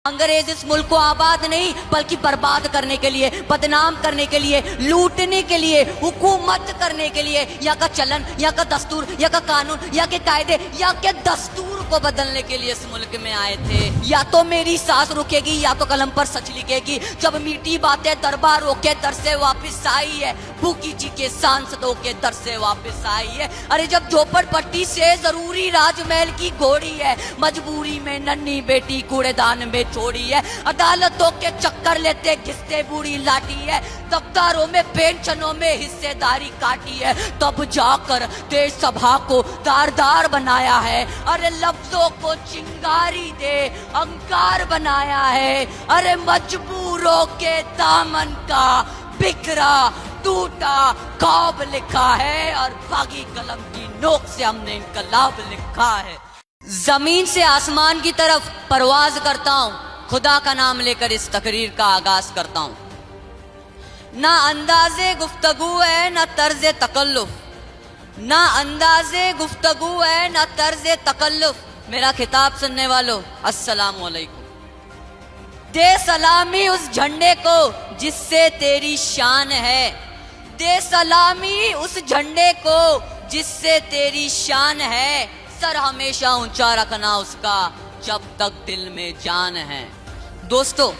अंग्रेज इस मुल्क को आबाद नहीं बल्कि बर्बाद करने के लिए, बदनाम करने के लिए, लूटने के लिए, हुकूमत करने के लिए, यहाँ का चलन, यहाँ का दस्तूर, यहाँ का कानून, यहाँ के कायदे, यहाँ के दस्तूर को बदलने के लिए इस मुल्क में आए थे। या तो मेरी सांस रुकेगी या तो कलम पर सच लिखेगी। जब मीठी बातें दरबार होके दर से वापस आई है, भूखी जी के सांसदों के दर से वापस आई है। अरे जब झोपड़पट्टी से जरूरी राजमहल की घोड़ी है, मजबूरी में नन्ही बेटी कूड़ेदान में छोड़ी है। अदालतों के चक्कर लेते घिसते बूढ़ी लाठी है, दफ्तारों में पेंशनों में हिस्सेदारी काटी है। तब जाकर देश सभा को दारदार बनाया है। अरे लफ्जों को चिंगारी दे अंकार बनाया है। अरे मजबूरों के दामन का बिखरा टूटा ख्वाब लिखा है और बागी कलम की नोक से हमने इनकलाब लिखा है। जमीन से आसमान की तरफ परवाज करता हूं, खुदा का नाम लेकर इस तकरीर का आगाज करता हूं। ना अंदाजे गुफ्तगू है ना तर्ज तकल्लुफ, ना अंदाजे गुफ्तगू है ना तर्ज तकल्लुफ। मेरा खिताब सुनने वालों अस्सलाम वालेकुम। दे सलामी उस झंडे को जिससे तेरी शान है, दे सलामी उस झंडे को जिससे तेरी शान है। सर हमेशा ऊंचा रखना उसका जब तक दिल में जान है। दोस्तों,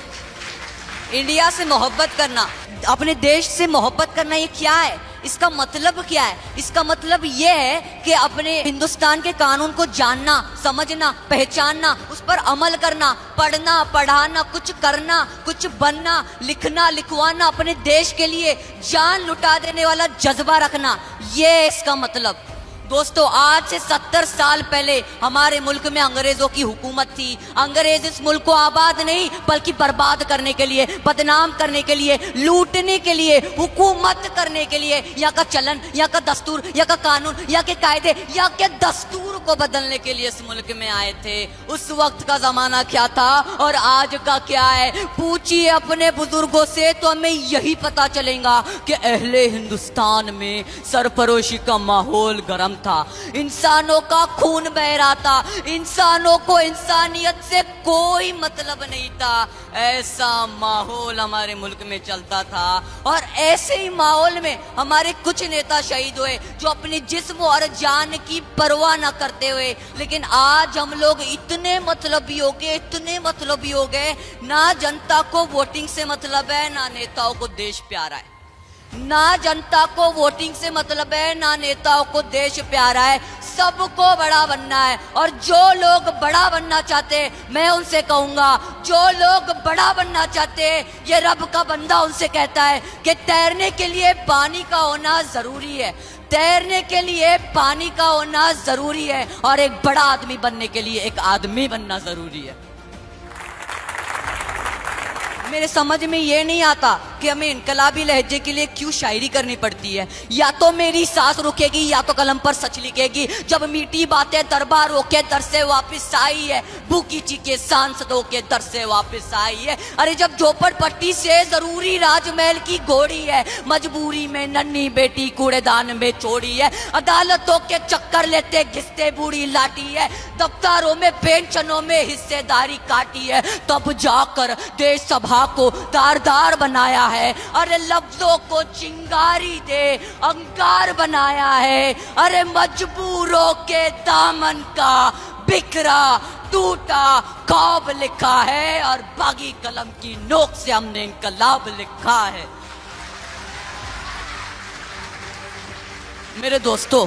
इंडिया से मोहब्बत करना, अपने देश से मोहब्बत करना, ये क्या है? इसका मतलब क्या है? इसका मतलब ये है कि अपने हिंदुस्तान के कानून को जानना, समझना, पहचानना, उस पर अमल करना, पढ़ना, पढ़ाना, कुछ करना, कुछ बनना, लिखना, लिखवाना, अपने देश के लिए जान लुटा देने वाला जज्बा रखना, ये है इसका मतलब। दोस्तों, आज से 70 साल पहले हमारे मुल्क में अंग्रेजों की हुकूमत थी। अंग्रेज इस मुल्क को आबाद नहीं बल्कि बर्बाद करने के लिए, बदनाम करने के लिए, लूटने के लिए, हुकूमत करने के लिए, यहाँ का चलन, यहाँ का दस्तूर, यहाँ का कानून, यहाँ के कायदे, यहाँ के दस्तूर को बदलने के लिए इस मुल्क में आए थे। उस वक्त का जमाना क्या था और आज का क्या है, पूछिए अपने बुजुर्गों से तो हमें यही पता चलेगा कि अहले हिंदुस्तान में सरफरोशी का माहौल गर्म था, इंसानों का खून बह रहा था, इंसानों को इंसानियत से कोई मतलब नहीं था। ऐसा माहौल हमारे मुल्क में चलता था और ऐसे ही माहौल में हमारे कुछ नेता शहीद हुए जो अपने जिस्म और जान की परवाह न करते हुए। लेकिन आज हम लोग इतने मतलबी हो गए, इतने मतलबी हो गए, ना जनता को वोटिंग से मतलब है, ना नेताओं को देश प्यारा है। ना जनता को वोटिंग से मतलब है, ना नेताओं को देश प्यारा है। सबको बड़ा बनना है और जो लोग बड़ा बनना चाहते, मैं उनसे कहूंगा, जो लोग बड़ा बनना चाहते, ये रब का बंदा उनसे कहता है कि तैरने के लिए पानी का होना जरूरी है, तैरने के लिए पानी का होना जरूरी है और एक बड़ा आदमी बनने के लिए एक आदमी बनना जरूरी है। मेरे समझ में ये नहीं आता कि हमें इनकलाबी लहजे के लिए क्यों शायरी करनी पड़ती है। या तो मेरी सांस रुकेगी या तो कलम पर सच लिखेगी। जब मीठी बातें दरबार होके दर से वापस आई है, भूखी जी के सांसदों के दर से वापस आई है। अरे जब झोपड़पट्टी से जरूरी राजमहल की घोड़ी है, मजबूरी में नन्ही बेटी कूड़ेदान में छोड़ी है। अदालतों के चक्कर लेते घिसते बूढ़ी लाठी है, दफ्तारों में पेंशनों में हिस्सेदारी काटी है। तब जाकर देश सभा को दारदार बनाया है। अरे लफ्जों को चिंगारी दे अंकार बनाया है। अरे मजबूरों के दामन का बिखरा टूटा ख्वाब लिखा है और बागी कलम की नोक से हमने इनकलाब लिखा है। मेरे दोस्तों,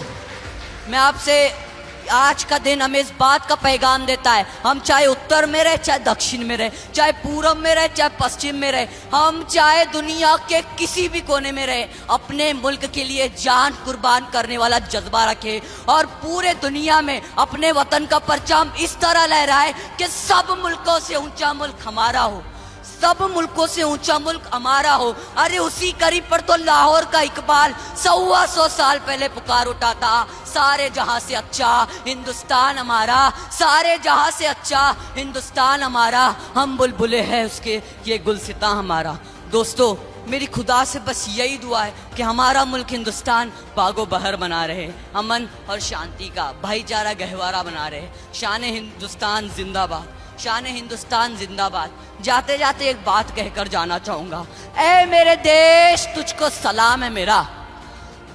मैं आपसे आज का दिन हमें इस बात का पैगाम देता है, हम चाहे उत्तर में रहे, चाहे दक्षिण में रहे, चाहे पूरब में रहे, चाहे पश्चिम में रहे, हम चाहे दुनिया के किसी भी कोने में रहे, अपने मुल्क के लिए जान कुर्बान करने वाला जज्बा रखे और पूरे दुनिया में अपने वतन का परचम इस तरह लहराए कि सब मुल्कों से ऊंचा मुल्क हमारा हो, सब मुल्कों से ऊंचा मुल्क हमारा हो। अरे उसी करीब पर तो लाहौर का इकबाल 125 साल पहले पुकार उठा था, सारे जहां से अच्छा हिंदुस्तान हमारा, सारे जहां से अच्छा हिंदुस्तान हमारा, हम बुलबुले हैं उसके ये गुलसिता हमारा। दोस्तों, मेरी खुदा से बस यही दुआ है कि हमारा मुल्क हिंदुस्तान बागो बहर बना रहे, अमन और शांति का भाईचारा गहवारा बना रहे। शान हिंदुस्तान जिंदाबाद, शान हिंदुस्तान जिंदाबाद। जाते जाते एक बात कहकर जाना चाहूंगा, ऐ मेरे देश तुझको सलाम है मेरा,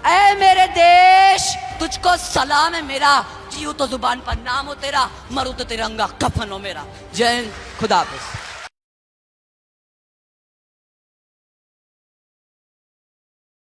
ऐ मेरे देश तुझको सलाम है मेरा। जीऊं तो जुबान पर नाम हो तेरा, मरूं तो तिरंगा कफन हो मेरा। जय हिंद, खुदा हाफिज।